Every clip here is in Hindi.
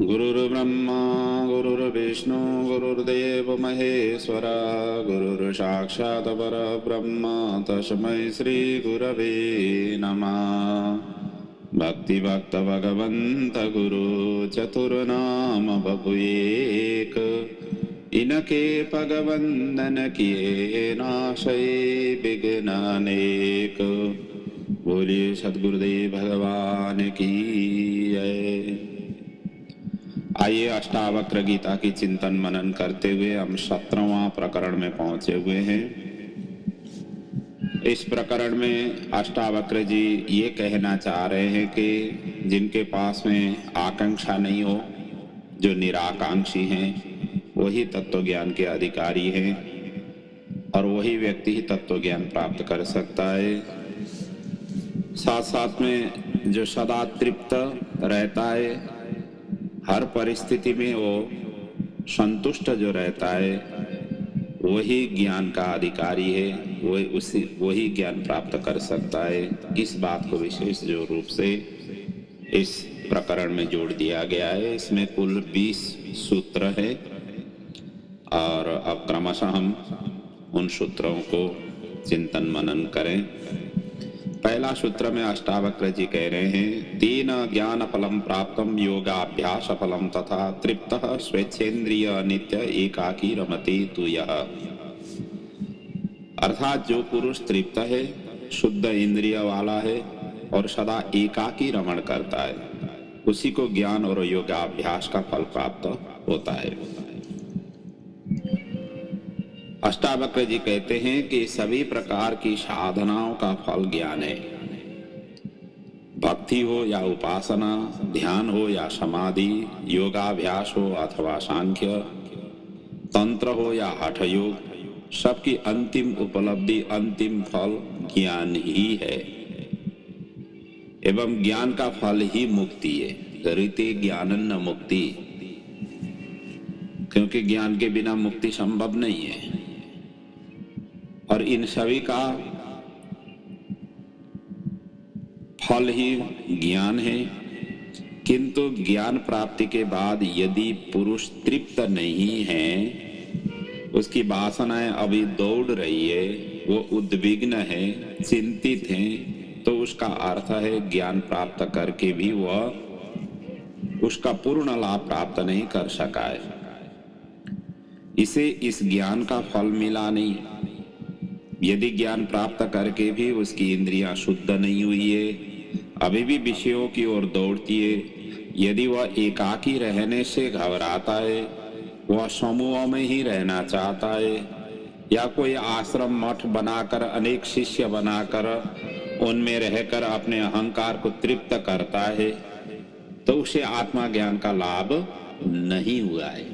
गुरुर्ब्रह्मा गुरुर्विष्णु गुरुर्देव महेश्वर गुरुर्साक्षात् परब्रह्म तस्मै श्री गुरवे नमः। भक्ति भक्त भगवंत गुरु चतुर्नाम बपुएक, इनके भगवंदन किए नाशे विघ्न अनेक। बोलिए सद्गुरुदेव भगवान की जय। आइए अष्टावक्र गीता की चिंतन मनन करते हुए हम 17वां प्रकरण में पहुंचे हुए हैं। इस प्रकरण में अष्टावक्र जी ये कहना चाह रहे हैं कि जिनके पास में आकांक्षा नहीं हो, जो निराकांक्षी हैं, वही तत्व ज्ञान के अधिकारी हैं और वही व्यक्ति ही तत्व ज्ञान प्राप्त कर सकता है। साथ साथ में जो सदा तृप्त रहता है, हर परिस्थिति में वो संतुष्ट जो रहता है, वही ज्ञान का अधिकारी है, वही ज्ञान प्राप्त कर सकता है। इस बात को विशेष जो रूप से इस प्रकरण में जोड़ दिया गया है। इसमें कुल 20 सूत्र है और अब क्रमशः हम उन सूत्रों को चिंतन मनन करें। पहला सूत्र में अष्टावक्र जी कह रहे हैं, तीन ज्ञान फलम प्राप्तम योगाभ्यास फलम तथा तृप्तः स्वेच्छेन्द्रिय नित्य एकाकी रमते तु यः। अर्थात जो पुरुष तृप्त है, शुद्ध इंद्रिय वाला है और सदा एकाकी रमण करता है, उसी को ज्ञान और योगाभ्यास का फल प्राप्त होता है। अष्टावक्र जी कहते हैं कि सभी प्रकार की साधनाओं का फल ज्ञान है। भक्ति हो या उपासना, ध्यान हो या समाधि, योगाभ्यास हो अथवा सांख्य, तंत्र हो या हठ योग, सबकी अंतिम उपलब्धि, अंतिम फल ज्ञान ही है एवं ज्ञान का फल ही मुक्ति है। रीति ज्ञानन न मुक्ति, क्योंकि ज्ञान के बिना मुक्ति संभव नहीं है। और इन सभी का फल ही ज्ञान है। किंतु ज्ञान प्राप्ति के बाद यदि पुरुष तृप्त नहीं है, उसकी वासनाएं अभी दौड़ रही है, वो उद्विग्न है, चिंतित है, तो उसका अर्थ है ज्ञान प्राप्त करके भी वह उसका पूर्ण लाभ प्राप्त नहीं कर सका है। इसे इस ज्ञान का फल मिला नहीं। यदि ज्ञान प्राप्त करके भी उसकी इंद्रियां शुद्ध नहीं हुई है, अभी भी विषयों की ओर दौड़ती है, यदि वह एकाकी रहने से घबराता है, वह समूह में ही रहना चाहता है, या कोई आश्रम मठ बनाकर अनेक शिष्य बनाकर उनमें रहकर अपने अहंकार को तृप्त करता है, तो उसे आत्मा ज्ञान का लाभ नहीं हुआ है।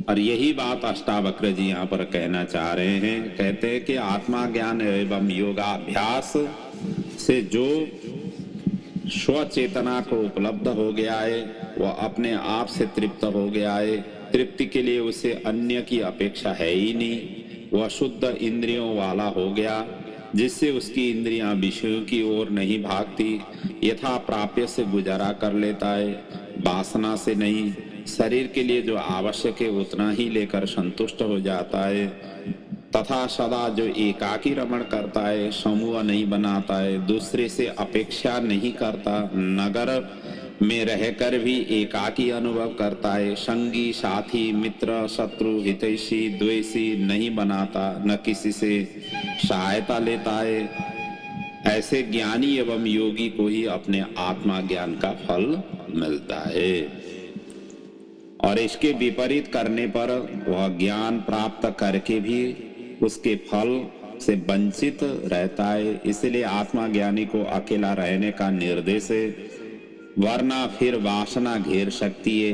और यही बात अष्टावक्र जी यहाँ पर कहना चाह रहे हैं। कहते हैं कि आत्मा ज्ञान एवं योगाभ्यास से जो स्वचेतना को उपलब्ध हो गया है, वह अपने आप से तृप्त हो गया है। तृप्ति के लिए उसे अन्य की अपेक्षा है ही नहीं। वह शुद्ध इंद्रियों वाला हो गया, जिससे उसकी इंद्रियां विषयों की ओर नहीं भागती, यथा प्राप्य से गुजारा कर लेता है, वासना से नहीं। शरीर के लिए जो आवश्यक है उतना ही लेकर संतुष्ट हो जाता है, तथा सदा जो एकाकी रमण करता है, समूह नहीं बनाता है, दूसरे से अपेक्षा नहीं करता, नगर में रहकर भी एकाकी अनुभव करता है, संगी साथी मित्र शत्रु हितैषी द्वेषी नहीं बनाता, न किसी से सहायता लेता है, ऐसे ज्ञानी एवं योगी को ही अपने आत्मा ज्ञान का फल मिलता है। और इसके विपरीत करने पर वह ज्ञान प्राप्त करके भी उसके फल से वंचित रहता है। इसलिए आत्मा ज्ञानी को अकेला रहने का निर्देश है, वरना फिर वासना घेर सकती है।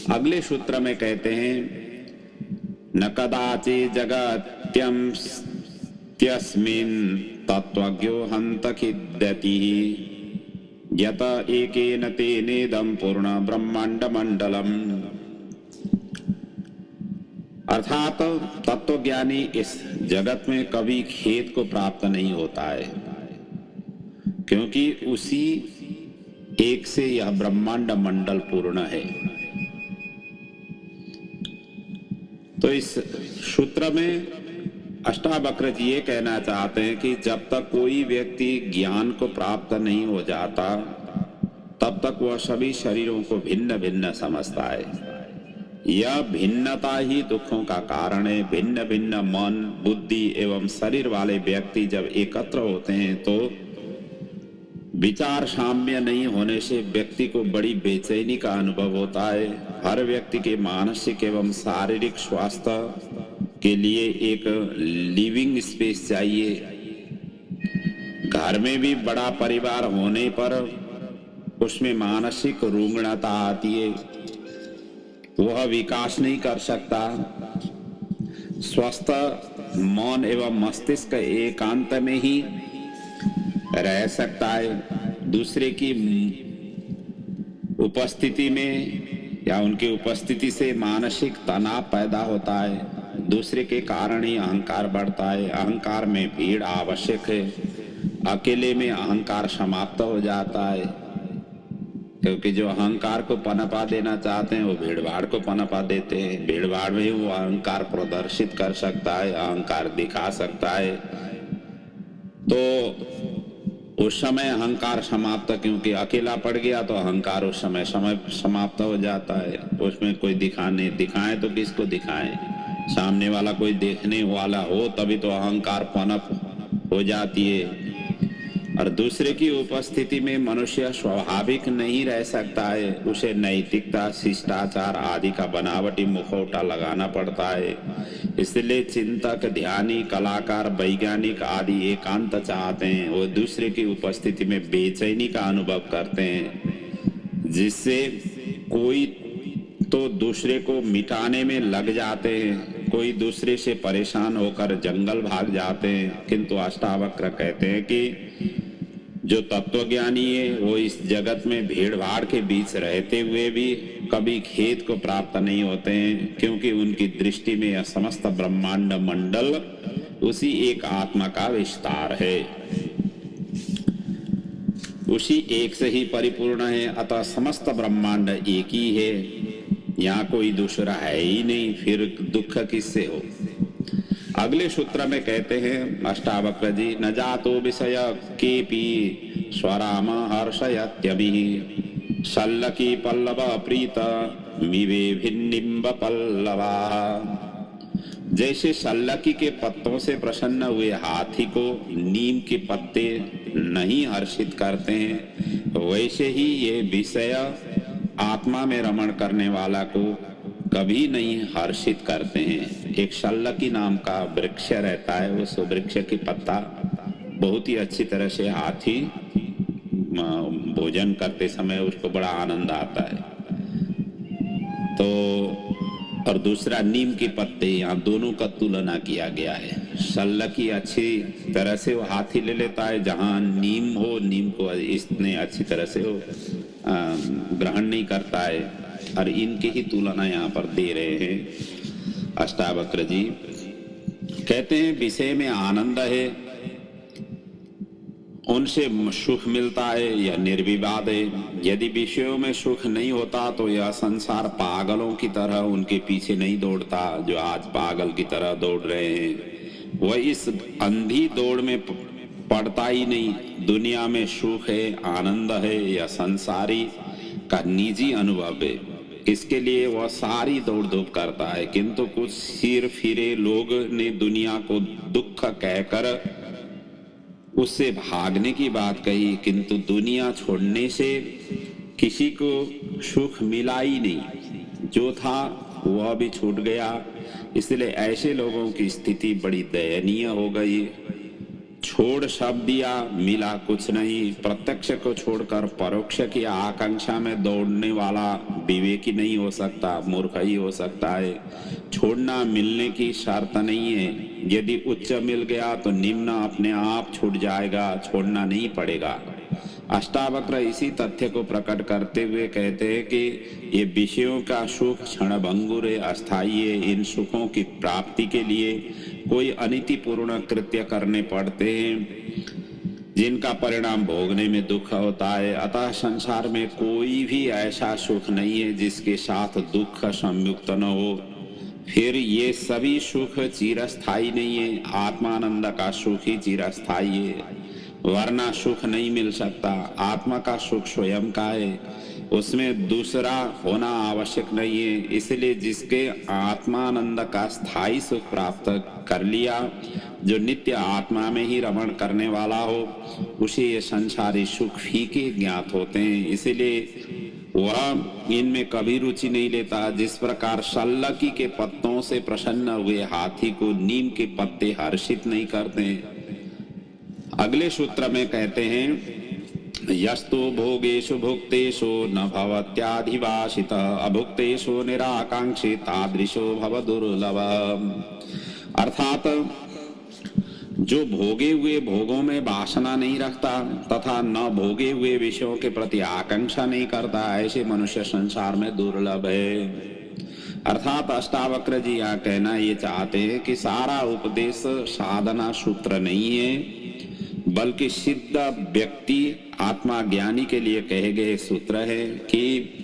अगले सूत्र में कहते हैं, न कदाचि जगत्यम त्यस्मिन् तत्त्वज्ञो हन्त खिद्यति यत एकेन तेनेदं पूर्ण ब्रह्मांड मंडलम। अर्थात तत्वज्ञानी इस जगत में कभी खेद को प्राप्त नहीं होता है, क्योंकि उसी एक से यह ब्रह्मांड मंडल पूर्ण है। तो इस सूत्र में अष्टावक्र जी ये कहना चाहते हैं कि जब तक कोई व्यक्ति ज्ञान को प्राप्त नहीं हो जाता तब तक वह सभी शरीरों को भिन्न भिन्न समझता है। यह भिन्नता ही दुखों का कारण है। भिन्न भिन्न मन, बुद्धि एवं शरीर वाले व्यक्ति जब एकत्र होते हैं तो विचार साम्य नहीं होने से व्यक्ति को बड़ी बेचैनी का अनुभव होता है। हर व्यक्ति के मानसिक एवं शारीरिक स्वास्थ्य के लिए एक लिविंग स्पेस चाहिए। घर में भी बड़ा परिवार होने पर उसमें मानसिक रुग्णता आती है, वह विकास नहीं कर सकता। स्वस्थ मौन एवं मस्तिष्क एकांत में ही रह सकता है। दूसरे की उपस्थिति में या उनकी उपस्थिति से मानसिक तनाव पैदा होता है। दूसरे के कारण ही अहंकार बढ़ता है। अहंकार में भीड़ आवश्यक है। अकेले में अहंकार समाप्त हो जाता है, क्योंकि जो अहंकार को पनपा देना चाहते हैं वो भीड़ भाड़ को पनपा देते हैं। भीड़ भाड़ में ही वो अहंकार प्रदर्शित कर सकता है, अहंकार दिखा सकता है। तो उस समय अहंकार समाप्त, क्योंकि अकेला पड़ गया तो अहंकार उस समय समाप्त हो जाता है। उसमें कोई दिखाए तो किसको दिखाएं? सामने वाला कोई देखने वाला हो तभी तो अहंकार पनप हो जाती है। और दूसरे की उपस्थिति में मनुष्य स्वाभाविक नहीं रह सकता है। उसे नैतिकता, शिष्टाचार आदि का बनावटी मुखौटा लगाना पड़ता है। इसलिए चिंतक, ध्यानी, कलाकार, वैज्ञानिक आदि एकांत चाहते हैं। वो दूसरे की उपस्थिति में बेचैनी का अनुभव करते हैं, जिससे कोई तो दूसरे को मिटाने में लग जाते हैं, कोई दूसरे से परेशान होकर जंगल भाग जाते हैं। किंतु अष्टावक्र कहते हैं कि जो तत्वज्ञानी है वो इस जगत में भीड़ भाड़ के बीच रहते हुए भी कभी खेद को प्राप्त नहीं होते हैं, क्योंकि उनकी दृष्टि में यह समस्त ब्रह्मांड मंडल उसी एक आत्मा का विस्तार है, उसी एक से ही परिपूर्ण है। अतः समस्त ब्रह्मांड एक ही है, यहाँ कोई दूसरा है ही नहीं, फिर दुख किससे हो। अगले सूत्र में कहते हैं अष्टावक्र जी, न जातो विषय केपि स्वराम हर्षयत्यभि शल्लकी पल्लव प्रीत मिवे भिन्निम्ब पल्लवा। जैसे शल्लकी के पत्तों से प्रसन्न हुए हाथी को नीम के पत्ते नहीं हर्षित करते हैं, वैसे ही ये विषय आत्मा में रमण करने वाला को कभी नहीं हर्षित करते हैं। एक शल्लकी नाम का वृक्ष रहता है, उस वृक्ष की पत्ता बहुत ही अच्छी तरह से हाथी भोजन करते समय उसको बड़ा आनंद आता है। तो और दूसरा नीम के पत्ते, यहाँ दोनों का तुलना किया गया है। शल्लकी अच्छी तरह से वो हाथी ले लेता है, जहाँ नीम हो, नीम को इतने अच्छी तरह से वो ग्रहण नहीं करता है। और इनकी ही तुलना यहाँ पर दे रहे हैं अष्टावक्र जी। कहते हैं विषय में आनंद है, उनसे सुख मिलता है, यह निर्विवाद है। यदि विषयों में सुख नहीं होता तो यह संसार पागलों की तरह उनके पीछे नहीं दौड़ता, जो आज पागल की तरह दौड़ रहे हैं। वह इस अंधी दौड़ में पड़ता ही नहीं। दुनिया में सुख है, आनंद है, यह संसारी का निजी अनुभव है, इसके लिए वह सारी दौड़ धूप करता है। किंतु कुछ सिर फिरे लोग ने दुनिया को दुख कहकर उससे भागने की बात कही, किंतु दुनिया छोड़ने से किसी को सुख मिला ही नहीं। जो था वह भी छूट गया। इसलिए ऐसे लोगों की स्थिति बड़ी दयनीय हो गई। छोड़ सब दिया, मिला कुछ नहीं। प्रत्यक्ष को छोड़कर परोक्ष की आकांक्षा में दौड़ने वाला विवेकी नहीं हो सकता, मूर्ख ही हो सकता है। छोड़ना मिलने की शर्त नहीं है। यदि उच्च मिल गया तो निम्न अपने आप छूट जाएगा, छोड़ना नहीं पड़ेगा। अष्टावक्र इसी तथ्य को प्रकट करते हुए कहते हैं कि ये विषयों का सुख क्षणभंगुर है, अस्थायी है। इन सुखों की प्राप्ति के लिए कोई अनीतिपूर्ण कृत्य करने पड़ते हैं। जिनका परिणाम भोगने में दुख होता है। अतः संसार में कोई भी ऐसा सुख नहीं है जिसके साथ दुख संयुक्त न हो। फिर ये सभी सुख चिरस्थायी नहीं है। आत्मानंद का सुख ही चिरस्थायी है, वरना सुख नहीं मिल सकता। आत्मा का सुख स्वयं का है, उसमें दूसरा होना आवश्यक नहीं है। इसलिए जिसके आत्मानंद का स्थायी सुख प्राप्त कर लिया, जो नित्य आत्मा में ही रमण करने वाला हो, उसे ये संसारी सुख फीके ज्ञात होते हैं। इसलिए वह इनमें कभी रुचि नहीं लेता। जिस प्रकार सल्लकी के पत्तों से प्रसन्न हुए हाथी को नीम के पत्ते हर्षित नहीं करते। अगले सूत्र में कहते हैं, यस्तु भोगेषु भुक्तेषु न भवत्याधिवासित अभुक्तेषु निराकांक्षी तादृशो भव दुर्लभ। अर्थात जो भोगे हुए भोगों में वासना नहीं रखता तथा न भोगे हुए विषयों के प्रति आकांक्षा नहीं करता, ऐसे मनुष्य संसार में दुर्लभ है। अर्थात अष्टावक्र जी यहाँ कहना ये चाहते हैं कि सारा उपदेश साधना सूत्र नहीं है, बल्कि सिद्ध व्यक्ति आत्मा ज्ञानी के लिए कहे गए सूत्र है कि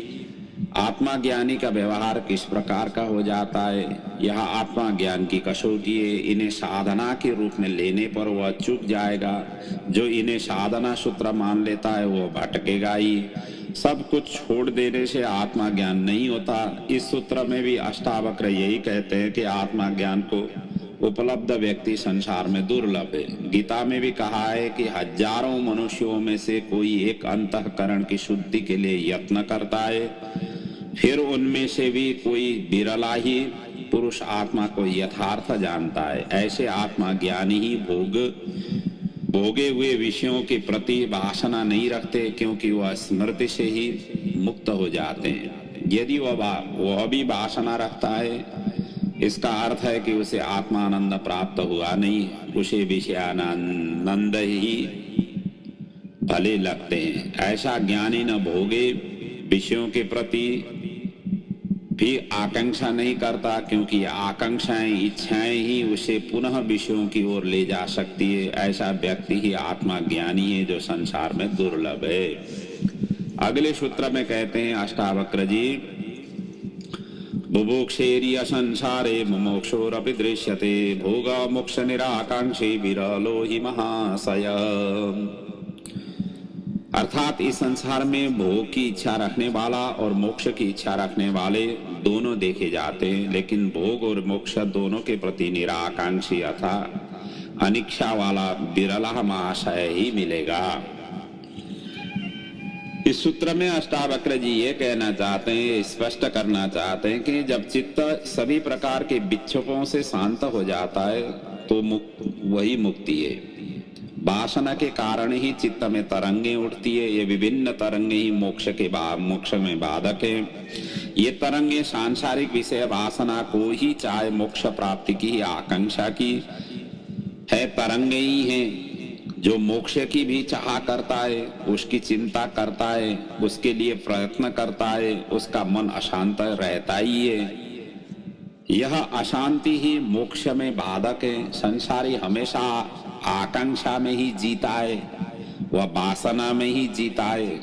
आत्मा ज्ञानी का व्यवहार किस प्रकार का हो जाता है। यह आत्मा ज्ञान की कसौटी है। इन्हें साधना के रूप में लेने पर वह चूक जाएगा। जो इन्हें साधना सूत्र मान लेता है वो भटकेगा ही। सब कुछ छोड़ देने से आत्मा ज्ञान नहीं होता। इस सूत्र में भी अष्टावक्र यही कहते हैं कि आत्मा ज्ञान को उपलब्ध व्यक्ति संसार में दुर्लभ है। गीता में भी कहा है कि हजारों मनुष्यों में से कोई एक अंतःकरण की शुद्धि के लिए यत्न करता है, फिर उनमें से भी कोई बिरला ही पुरुष आत्मा को यथार्थ जानता है। ऐसे आत्मा ज्ञानी ही भोगे हुए विषयों के प्रति वासना नहीं रखते, क्योंकि वह स्मृति से ही मुक्त हो जाते हैं। यदि वह भी वासना रखता है, इसका अर्थ है कि उसे आत्मानंद प्राप्त हुआ नहीं, उसे विषयानंद ही भले लगते हैं। ऐसा ज्ञानी न भोगे विषयों के प्रति भी आकांक्षा नहीं करता, क्योंकि आकांक्षाएं इच्छाएं ही उसे पुनः विषयों की ओर ले जा सकती है। ऐसा व्यक्ति ही आत्मा ज्ञानी है जो संसार में दुर्लभ है। अगले सूत्र में कहते हैं अष्टावक्र जी, बुभुक्षेर्य संसारे मुमुक्षुरपि दृश्यते भोग मोक्ष निराकांक्षी विरलो हि महाशय। अर्थात इस संसार में भोग की इच्छा रखने वाला और मोक्ष की इच्छा रखने वाले दोनों देखे जाते हैं, लेकिन भोग और मोक्ष दोनों के प्रति निराकांक्षी अथा अनिच्छा वाला विरला महाशय ही मिलेगा। इस सूत्र में अष्टावक्र जी ये कहना चाहते हैं, स्पष्ट करना चाहते हैं कि जब चित्त सभी प्रकार के विक्षोभों से शांत हो जाता है तो वही मुक्ति है। वासना के कारण ही चित्त में तरंगे उठती है। ये विभिन्न तरंगे ही मोक्ष में बाधक है। ये तरंगे सांसारिक विषय वासना को ही चाहे मोक्ष प्राप्ति की आकांक्षा की है तरंगे ही हैं। जो मोक्ष की भी चाह करता है, उसकी चिंता करता है, उसके लिए प्रयत्न करता है, उसका मन अशांत रहता ही है। यह अशांति ही मोक्ष में बाधक है। संसारी हमेशा आकांक्षा में ही जीता है, वह वासना में ही जीता है।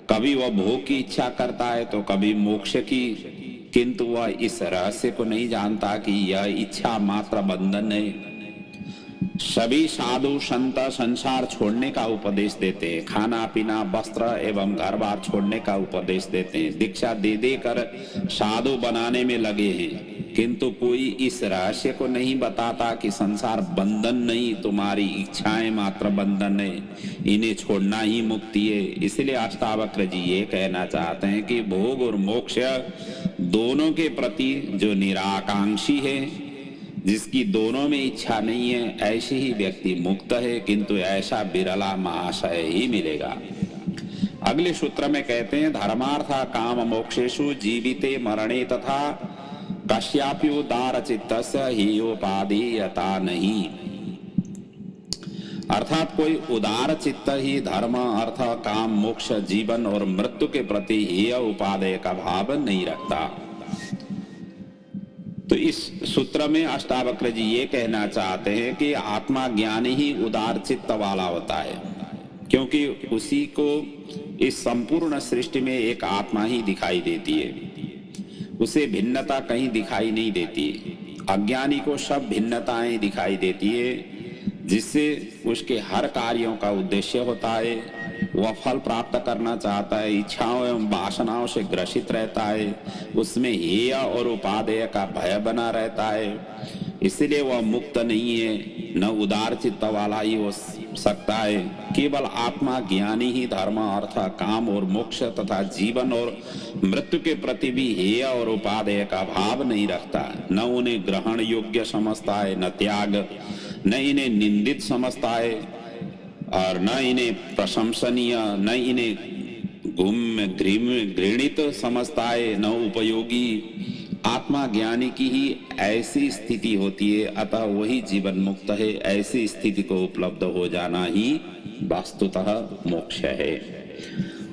कभी वह भोग की इच्छा करता है तो कभी मोक्ष की, किंतु वह इस रहस्य को नहीं जानता कि यह इच्छा मात्र बंधन है। सभी साधु संत संसार छोड़ने का उपदेश देते हैं, खाना पीना वस्त्र एवं घर बार छोड़ने का उपदेश देते हैं, दीक्षा दे देकर साधु बनाने में लगे हैं, किंतु कोई इस रहस्य को नहीं बताता कि संसार बंधन नहीं, तुम्हारी इच्छाएं मात्र बंधन है, इन्हें छोड़ना ही मुक्ति है। इसलिए अष्टावक्र जी ये कहना चाहते हैं कि भोग और मोक्ष दोनों के प्रति जो निराकांक्षी है, जिसकी दोनों में इच्छा नहीं है, ऐसे ही व्यक्ति मुक्त है, किंतु ऐसा बिरला महाशय ही मिलेगा। अगले सूत्र में कहते हैं, धर्मार्थ काम मोक्षेषु जीविते मरणे तथा कस्याप्युदार चित्तस्य ही उपाधीयता नहीं। अर्थात कोई उदार चित्त ही धर्म अर्थ काम मोक्ष जीवन और मृत्यु के प्रति हेय उपादेय का भाव नहीं रखता। तो इस सूत्र में अष्टावक्र जी ये कहना चाहते हैं कि आत्मा ज्ञानी ही उदार चित्त वाला होता है। क्योंकि उसी को इस संपूर्ण सृष्टि में एक आत्मा ही दिखाई देती है, उसे भिन्नता कहीं दिखाई नहीं देती। अज्ञानी को सब भिन्नताएं दिखाई देती है, जिससे उसके हर कार्यों का उद्देश्य होता है, वह फल प्राप्त करना चाहता है, इच्छाओं एवं वासनाओं से ग्रसित रहता है, उसमें हेय और उपादेय का भय बना रहता है। इसलिए वह मुक्त नहीं है, न उदार चित्त वाला ही हो सकता है। केवल आत्मा ज्ञानी ही धर्म, अर्थ, काम और मोक्ष तथा जीवन और मृत्यु के प्रति भी हेय और उपादेय का भाव नहीं रखता। न उन्हें ग्रहण योग्य समझता है, न त्याग, न इन्हें निंदित समझता है और न इन्हें प्रशंसनीय, न इन्हें घृणित समझता है, न उपयोगी। आत्मा ज्ञानी की ही ऐसी स्थिति होती है, अतः वही जीवन मुक्त है। ऐसी स्थिति को उपलब्ध हो जाना ही वास्तुतः मोक्ष है।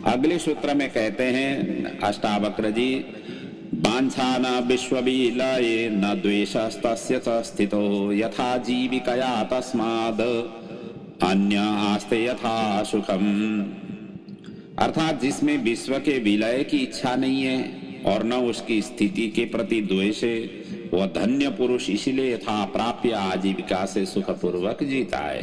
अगले सूत्र में कहते हैं अष्टावक्र जी, वाञ्छा न विश्वविलये न द्वेषस्तस्य च स्थितो यथा जीविकया तस्माद् अन्य आस्ते यथा सुखम। अर्थात जिसमें विश्व के विलय की इच्छा नहीं है और न उसकी स्थिति के प्रति द्वेष है, वह धन्य पुरुष इसलिए यथा प्राप्य आजीविका से सुखपूर्वक जीता है।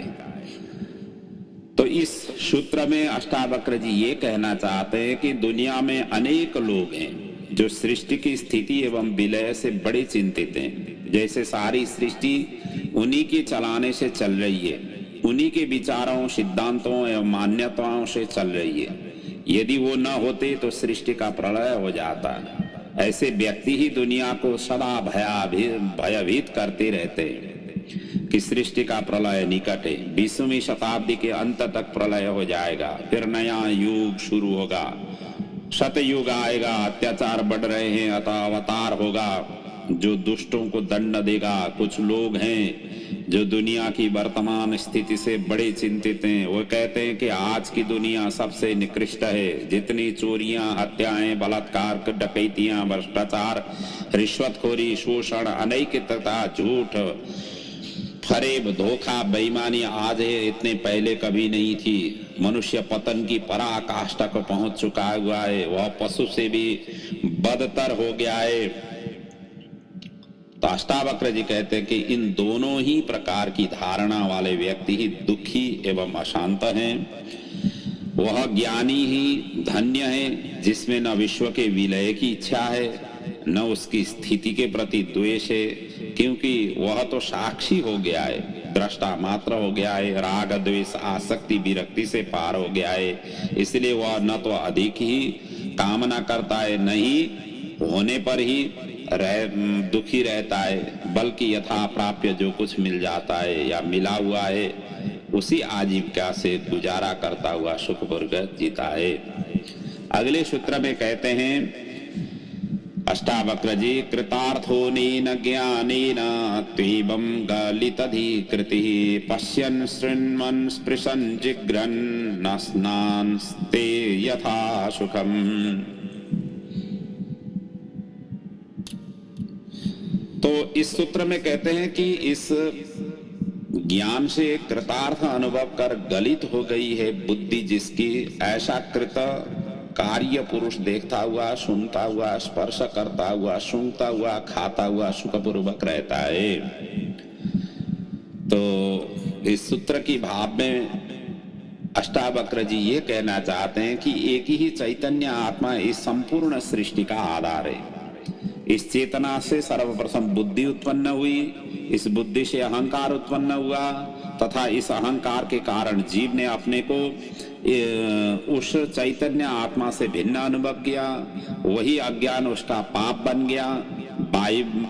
तो इस सूत्र में अष्टावक्र जी ये कहना चाहते हैं कि दुनिया में अनेक लोग हैं जो सृष्टि की स्थिति एवं विलय से बड़े चिंतित हैं। जैसे सारी सृष्टि उन्हीं के चलाने से चल रही है, उन्हीं के विचारों, सिद्धांतों एवं मान्यताओं से चल रही है। यदि वो न होते तो सृष्टि का प्रलय हो जाता। ऐसे व्यक्ति ही दुनिया को सदा भयभीत करते रहते हैं कि सृष्टि का प्रलय निकट है, 20वीं शताब्दी के अंत तक प्रलय हो जाएगा, फिर नया युग शुरू होगा, सतयुग आएगा, अत्याचार बढ़ रहे हैं, अतः अवतार होगा जो दुष्टों को दंड देगा। कुछ लोग हैं जो दुनिया की वर्तमान स्थिति से बड़े चिंतित हैं। वो कहते हैं कि आज की दुनिया सबसे निकृष्ट है। जितनी चोरियां, हत्याएं, बलात्कार, डकैतियां, भ्रष्टाचार, रिश्वतखोरी, शोषण, अनैतिकता, झूठ, फरेब, धोखा, बेईमानी आज है, इतने पहले कभी नहीं थी। मनुष्य पतन की पराकाष्ठा को पहुंच चुका हुआ है, वह पशु से भी बदतर हो गया है। तो अष्टावक्र जी कहते हैं कि इन दोनों ही प्रकार की धारणा वाले व्यक्ति ही दुखी एवं अशांत हैं। वह ज्ञानी ही धन्य है जिसमें न विश्व के विलय की इच्छा है, न उसकी स्थिति के प्रति द्वेष है, क्योंकि वह तो साक्षी हो गया है, दृष्टा मात्र हो गया है, राग, द्वेष, आसक्ति, विरक्ति से पार हो गया है। इसलिए वह न तो अधिक ही कामना करता है, न ही होने पर ही दुखी रहता है, बल्कि यथा प्राप्य जो कुछ मिल जाता है या मिला हुआ है उसी आजीविका से गुजारा करता हुआ सुखपूर्वक जीता है। अगले सूत्र में कहते हैं अष्टावक्र जी, कृतार्थोनेन ज्ञानेन त्वेवं गलितधिकृतिः पश्यन् शृण्वन् स्पृशन् जिघ्रन् न स्नांस्ते यथा सुखम्। तो इस सूत्र में कहते हैं कि इस ज्ञान से कृतार्थ अनुभव कर गलित हो गई है बुद्धि जिसकी, ऐसा कृत कार्य पुरुष देखता हुआ, सुनता हुआ, स्पर्श करता हुआ, सूंघता हुआ, खाता हुआ सुखपूर्वक रहता है। तो इस सूत्र की भाव में अष्टावक्र जी ये कहना चाहते हैं कि एक ही चैतन्य आत्मा इस संपूर्ण सृष्टि का आधार है। इस चेतना से सर्वप्रथम बुद्धि उत्पन्न हुई, इस बुद्धि से अहंकार उत्पन्न हुआ तथा इस अहंकार के कारण जीव ने अपने को उस चैतन्य आत्मा से भिन्न अनुभव किया। वही अज्ञान उसका पाप बन गया।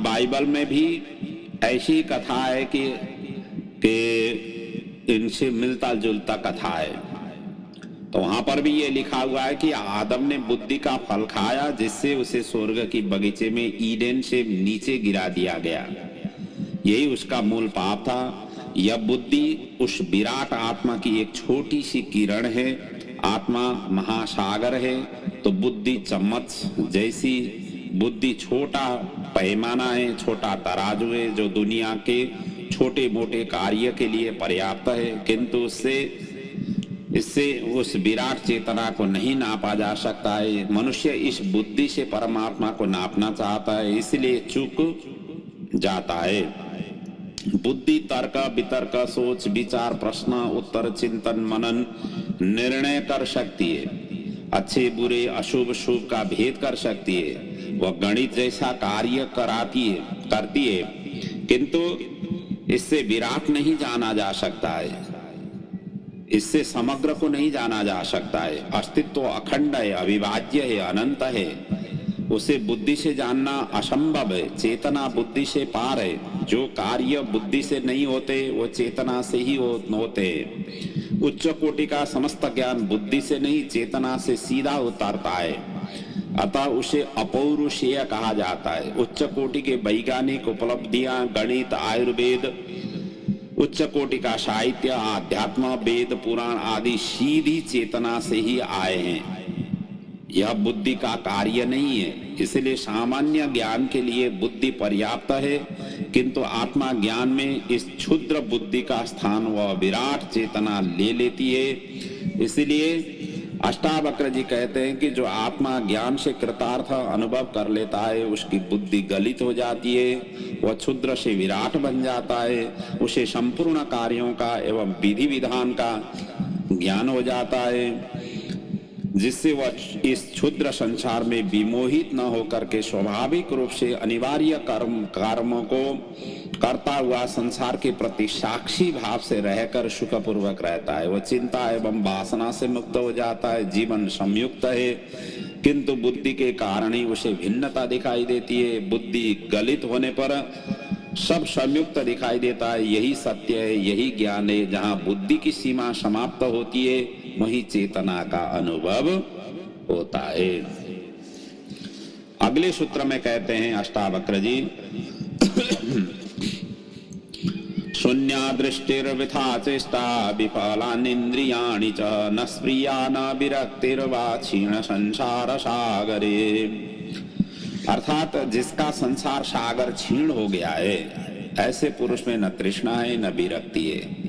बाइबल में भी ऐसी कथा है कि इनसे मिलता जुलता कथा है। तो वहां पर भी ये लिखा हुआ है कि आदम ने बुद्धि का फल खाया जिससे उसे स्वर्ग की बगीचे में ईडेन से नीचे गिरा दिया गया। यही उसका मूल पाप था। यह बुद्धि उस विराट आत्मा की एक छोटी सी किरण है। आत्मा महासागर है तो बुद्धि चम्मच जैसी, बुद्धि छोटा पैमाना है, छोटा तराजू है जो दुनिया के छोटे मोटे कार्य के लिए पर्याप्त है, किंतु उससे इससे उस विराट चेतना को नहीं नापा जा सकता है। मनुष्य इस बुद्धि से परमात्मा को नापना चाहता है, इसलिए चूक जाता है। बुद्धि तर्क वितर्क सोच विचार प्रश्न उत्तर चिंतन मनन निर्णय कर सकती है, अच्छे बुरे अशुभ शुभ का भेद कर सकती है, वह गणित जैसा कार्य करती है, किंतु इससे विराट नहीं जाना जा सकता है, इससे समग्र को नहीं जाना जा सकता है। अस्तित्व अखंड है, अविभाज्य है, अनंत है, उसे बुद्धि से जानना असंभव है। चेतना बुद्धि से पार है। जो कार्य बुद्धि से नहीं होते वो चेतना से ही होते हैं। उच्च कोटि का समस्त ज्ञान बुद्धि से नहीं चेतना से सीधा उतरता है, अतः उसे अपौरुषेय कहा जाता है। उच्च कोटि के वैज्ञानिक उपलब्धियां, गणित, आयुर्वेद, उच्च कोटि का साहित्य, आध्यात्म, वेद, पुराण आदि सीधी चेतना से ही आए हैं। यह बुद्धि का कार्य नहीं है। इसलिए सामान्य ज्ञान के लिए बुद्धि पर्याप्त है, किंतु आत्मा ज्ञान में इस क्षुद्र बुद्धि का स्थान वह विराट चेतना ले लेती है। इसलिए अष्टावक्र जी कहते हैं कि जो आत्मा ज्ञान से कृतार्थ अनुभव कर लेता है उसकी बुद्धि गलित हो जाती है, वह क्षुद्र से विराट बन जाता है, उसे संपूर्ण कार्यों का एवं विधि विधान का ज्ञान हो जाता है, जिससे वह इस क्षुद्र संसार में विमोहित न होकर के स्वाभाविक रूप से अनिवार्य कर्मों को करता हुआ संसार के प्रति साक्षी भाव से रहकर सुखपूर्वक रहता है। वह चिंता एवं वासना से मुक्त हो जाता है। जीवन संयुक्त है, किंतु बुद्धि के कारण ही उसे भिन्नता दिखाई देती है। बुद्धि गलित होने पर सब संयुक्त दिखाई देता है। यही सत्य है, यही ज्ञान है। जहाँ बुद्धि की सीमा समाप्त होती है वही चेतना का अनुभव होता है। अगले सूत्र में कहते हैं अष्टावक्र जी, शून्या दृष्टिर्विथा चेष्टा विफलानिन्द्रियाणि च न स्प्रिया न विरक्तिर्वा क्षीण संसार सागरे। अर्थात जिसका संसार सागर क्षीण हो गया है, ऐसे पुरुष में न तृष्णा है न विरक्ति है।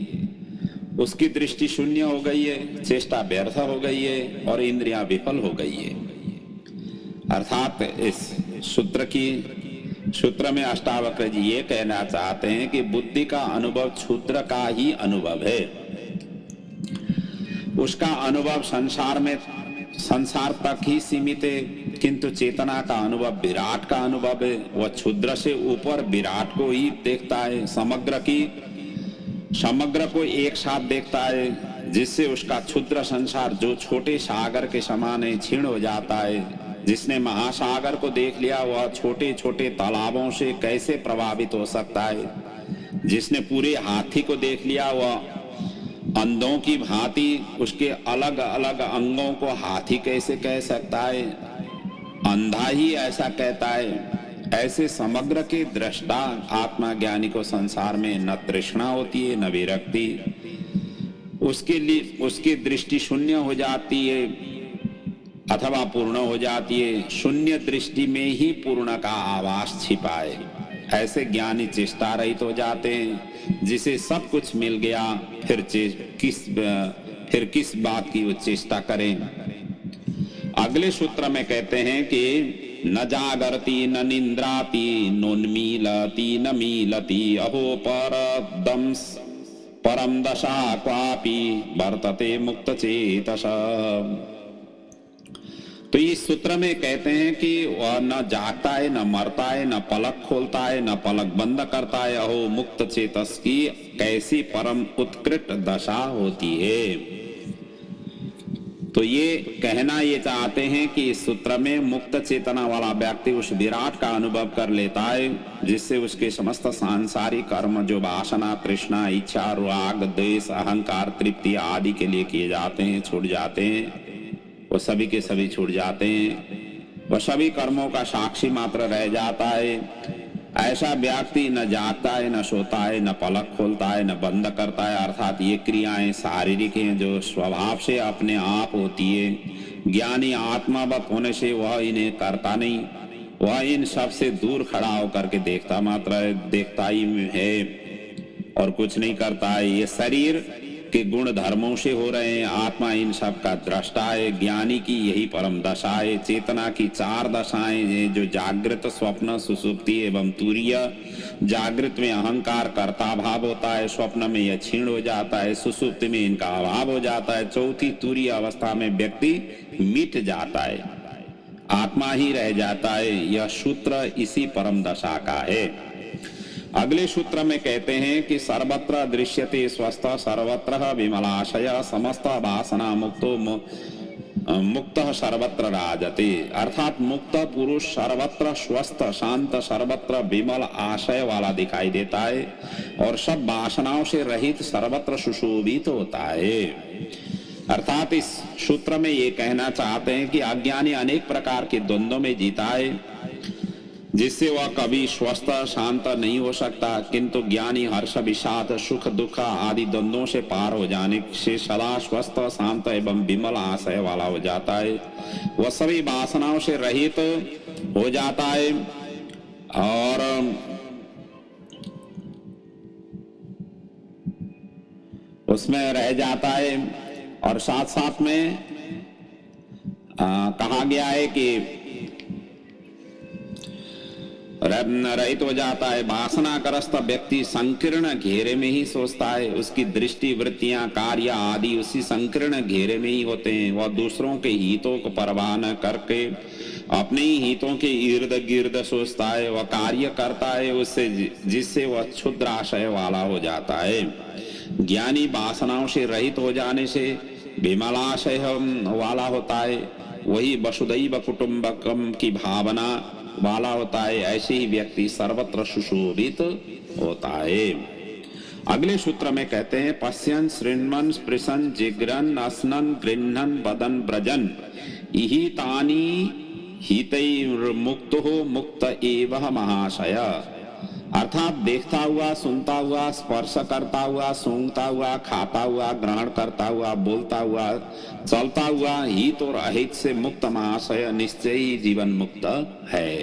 उसकी दृष्टि शून्य हो गई है, चेष्टा व्यर्थ हो गई है और इंद्रियां विफल हो गई है। अर्थात इस सूत्र में अष्टावक्र जी ये कहना चाहते हैं कि बुद्धि का अनुभव क्षुद्र का ही अनुभव है। उसका अनुभव संसार तक ही सीमित है, किंतु चेतना का अनुभव विराट का अनुभव है। वह क्षुद्र से ऊपर विराट को ही देखता है, समग्र को एक साथ देखता है, जिससे उसका क्षुद्र संसार जो छोटे सागर के समान है क्षीण हो जाता है। जिसने महासागर को देख लिया वह छोटे छोटे तालाबों से कैसे प्रभावित हो सकता है। जिसने पूरे हाथी को देख लिया वह अंधों की भांति उसके अलग अलग अंगों को हाथी कैसे कह सकता है। अंधा ही ऐसा कहता है। ऐसे समग्र के दृष्टा आत्मा ज्ञानी को संसार में न तृष्णा होती है न विरक्ति। उसके लिए उसकी दृष्टि शून्य हो जाती है अथवा पूर्ण हो जाती है। शून्य दृष्टि में ही पूर्ण का आवास छिपा है। ऐसे ज्ञानी चेष्टा रहित हो जाते हैं। जिसे सब कुछ मिल गया फिर किस बात की वो चेष्टा करें। अगले सूत्र में कहते हैं कि न जागरति न निंद्राति नोन्मीलति न मीलति अहो परम दशा क्वापि वर्तते मुक्त चेतस। तो इस सूत्र में कहते हैं कि वह न जागता है न मरता है न पलक खोलता है न पलक बंद करता है। अहो मुक्त चेतस की कैसी परम उत्कृष्ट दशा होती है। तो ये कहना ये चाहते हैं कि इस सूत्र में मुक्त चेतना वाला व्यक्ति उस विराट का अनुभव कर लेता है, जिससे उसके समस्त सांसारिक कर्म जो वासना तृष्णा इच्छा राग द्वेष अहंकार तृप्ति आदि के लिए किए जाते हैं छूट जाते हैं। वो सभी के सभी छूट जाते हैं। वह सभी कर्मों का साक्षी मात्र रह जाता है। ऐसा व्यक्ति न जागता है न सोता है न पलक खोलता है न बंद करता है। अर्थात ये क्रियाएं शारीरिक हैं जो स्वभाव से अपने आप होती है। ज्ञानी आत्मावत होने से वह इन्हें करता नहीं, वह इन सब से दूर खड़ा होकर के देखता मात्र है, देखता ही है और कुछ नहीं करता है। ये शरीर के गुण धर्मों से हो रहे हैं। आत्मा इन सब का दृष्टा है। ज्ञानी की यही परम दशा है। चेतना की 4 दशाएं हैं, जो जागृत, स्वप्न, सुषुप्ति एवं तुरीय। जागृत में अहंकार कर्ता भाव होता है, स्वप्न में यह क्षीण हो जाता है, सुषुप्ति में इनका अभाव हो जाता है, चौथी तुरीय अवस्था में व्यक्ति मिट जाता है, आत्मा ही रह जाता है। यह सूत्र इसी परम दशा का है। अगले सूत्र में कहते हैं कि सर्वत्र दृश्यते स्वस्थ सर्वत्र विमलाशय समस्त वासना मुक्तो मुक्त सर्वत्र राजते। अर्थात मुक्त पुरुष सर्वत्र स्वस्थ, शांत, सर्वत्र विमल आशय वाला दिखाई देता है और सब वासनाओं से रहित सर्वत्र सुशोभित होता है। अर्थात इस सूत्र में ये कहना चाहते हैं कि अज्ञानी अनेक प्रकार के द्वंद्वों में जीता है, जिससे वह कभी स्वस्थ शांत नहीं हो सकता, किंतु ज्ञानी हर्ष विषाद सुख दुख आदि द्वंद्वों से पार हो जाने से सदा स्वस्थ शांत एवं विमल आशय वाला हो जाता है। वह सभी वासनाओं से रहित हो जाता है और उसमें रह जाता है। और साथ साथ में कहा गया है कि रहित हो जाता है। वासनाग्रस्त व्यक्ति संकीर्ण घेरे में ही सोचता है, उसकी दृष्टि वृत्तियां कार्य आदि उसी संकीर्ण घेरे में ही होते हैं। वह दूसरों के हितों को परवाह न करके अपने ही हितों के इर्द गिर्द सोचता है। वह कार्य करता है उससे जिससे वह क्षुद्र आशय वाला हो जाता है। ज्ञानी वासनाओं से रहित हो जाने से विमलाशय वाला होता है, वही वसुदैव कुटुंबकम की भावना वाला होता है। ऐसे ही व्यक्ति सर्वत्र सुशोभित होता है। अगले सूत्र में कहते हैं पश्यन शृण्वन् स्पृशन जिग्रन अस्नन गृह्णन वदन ब्रजन इहि तानि हितैर्मुक्तो मुक्त एवं महाशय। अर्थात देखता हुआ, सुनता हुआ, स्पर्श करता हुआ, सूंघता हुआ, खाता हुआ, ग्रहण करता हुआ, बोलता हुआ, चलता हुआ हित और अहित से मुक्त महाशय निश्चय ही जीवन मुक्त है।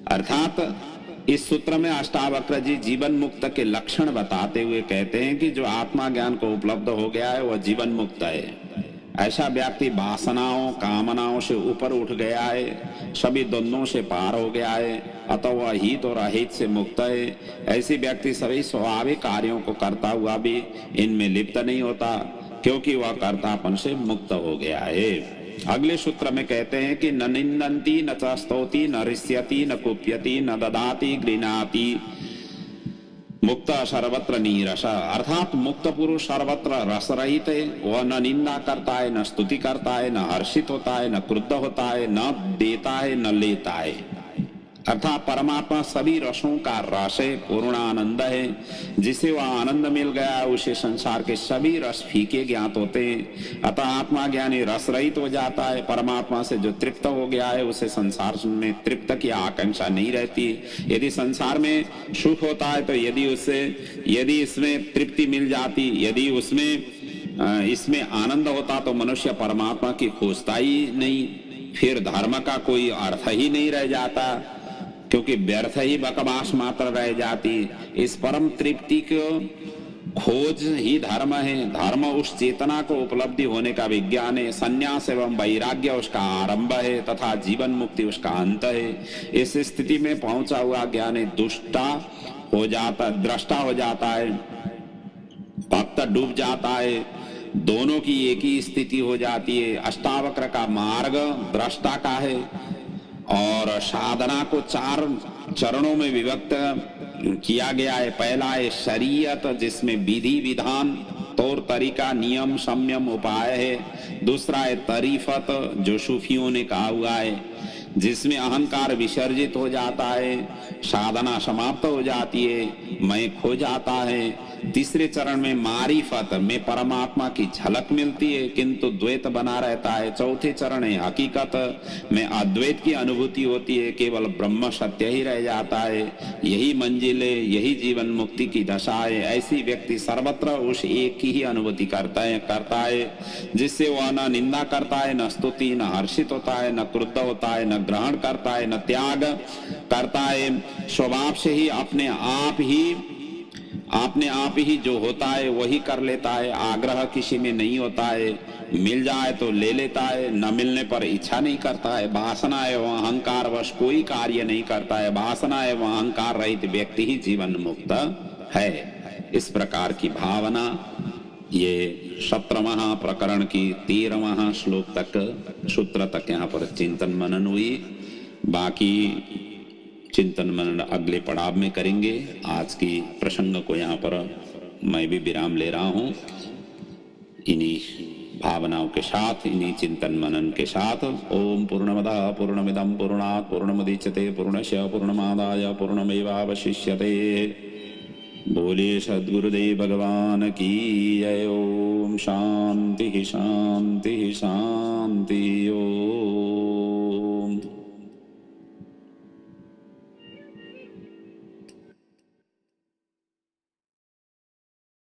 अर्थात इस सूत्र में अष्टावक्र जी जीवन मुक्त के लक्षण बताते हुए कहते हैं कि जो आत्मा ज्ञान को उपलब्ध हो गया है वह जीवन मुक्त है। ऐसा व्यक्ति वासनाओं कामनाओं से ऊपर उठ गया है, सभी द्वंद्वों से पार हो गया है, अतः वह हित और अहित से मुक्त है। ऐसे व्यक्ति सभी स्वाभाविक कार्यों को करता हुआ भी इनमें लिप्त नहीं होता, क्योंकि वह कर्तापन से मुक्त हो गया है। अगले सूत्र में कहते हैं कि न निंदन्ति न च स्तौति न हृष्यति न कुप्यति न ददाति गृह्णाति मुक्त सर्वत्र नीरस। अर्थात मुक्त पुरुष सर्वत्र रस रहित है। वह न निंदा करता है, न स्तुति करता है, न हर्षित होता है, न क्रुद्ध होता है, न देता है, न लेता है। अर्थात परमात्मा सभी रसों का रस है, पूर्ण आनंद है। जिसे वह आनंद मिल गया उसे संसार के सभी रस फीके ज्ञात होते हैं। अतः आत्मा ज्ञानी रस रहित हो जाता है। परमात्मा से जो तृप्त हो गया है उसे संसार में तृप्त की आकांक्षा नहीं रहती। यदि संसार में सुख होता है तो यदि इसमें तृप्ति मिल जाती, यदि इसमें आनंद होता तो मनुष्य परमात्मा की खोजता ही नहीं, फिर धर्म का कोई अर्थ ही नहीं रह जाता, क्योंकि व्यर्थ ही बकवास मात्र रह जाती। इस परम तृप्ति को खोज ही धर्म है। धर्म उस चेतना को उपलब्धि होने का विज्ञान है। संन्यास एवं वैराग्य उसका आरंभ है तथा जीवन मुक्ति उसका अंत है। इस स्थिति में पहुंचा हुआ ज्ञानी दृष्टा हो जाता है, भक्त डूब जाता है, दोनों की एक ही स्थिति हो जाती है। अष्टावक्र का मार्ग दृष्टा का है और साधना को 4 चरणों में विभक्त किया गया है। पहला है शरीयत, जिसमें विधि विधान तौर तरीका नियम संयम उपाय है। दूसरा है तरीफत, जो सूफियों ने कहा हुआ है, जिसमें अहंकार विसर्जित हो जाता है, साधना समाप्त हो जाती है, मैं खो जाता है। तीसरे चरण में मारिफत में परमात्मा की झलक मिलती है किंतु द्वैत बना रहता है। चौथे चरण है हकीकत में अद्वैत की अनुभूति होती है, केवल ब्रह्म सत्य ही रह जाता है। यही मंजिल है, यही जीवन मुक्ति की दशा है। ऐसी व्यक्ति सर्वत्र उस एक की ही अनुभूति करता है, जिससे वह न निंदा करता है, न स्तुति, न हर्षित होता है, न क्रुद्ध होता है, न ग्रहण करता है, न त्याग करता है। स्वभाव से ही अपने आप ही आपने आप ही जो होता है वही कर लेता है, आग्रह किसी में नहीं होता है, मिल जाए तो ले लेता है, न मिलने पर इच्छा नहीं करता है। वासना एवं अहंकार वश कोई कार्य नहीं करता है। वासना एवं अहंकार रहित व्यक्ति ही जीवन मुक्त है। इस प्रकार की भावना ये 17वां प्रकरण की 13वां श्लोक तक, सूत्र तक यहाँ पर चिंतन मनन हुई। बाकी चिंतन मनन अगले पड़ाव में करेंगे। आज की प्रसंग को यहाँ पर मैं भी विराम ले रहा हूँ। इन्हीं भावनाओं के साथ, इन्हीं चिंतन मनन के साथ, ओम पूर्णमदः पूर्णमिदं पूर्णात् पूर्णमुदच्यते पूर्णस्य पूर्णमादाय पूर्णमेवावशिष्यते। बोले सद्गुरुदेव भगवान की जय। ओम शांति शांति शांति। ओम।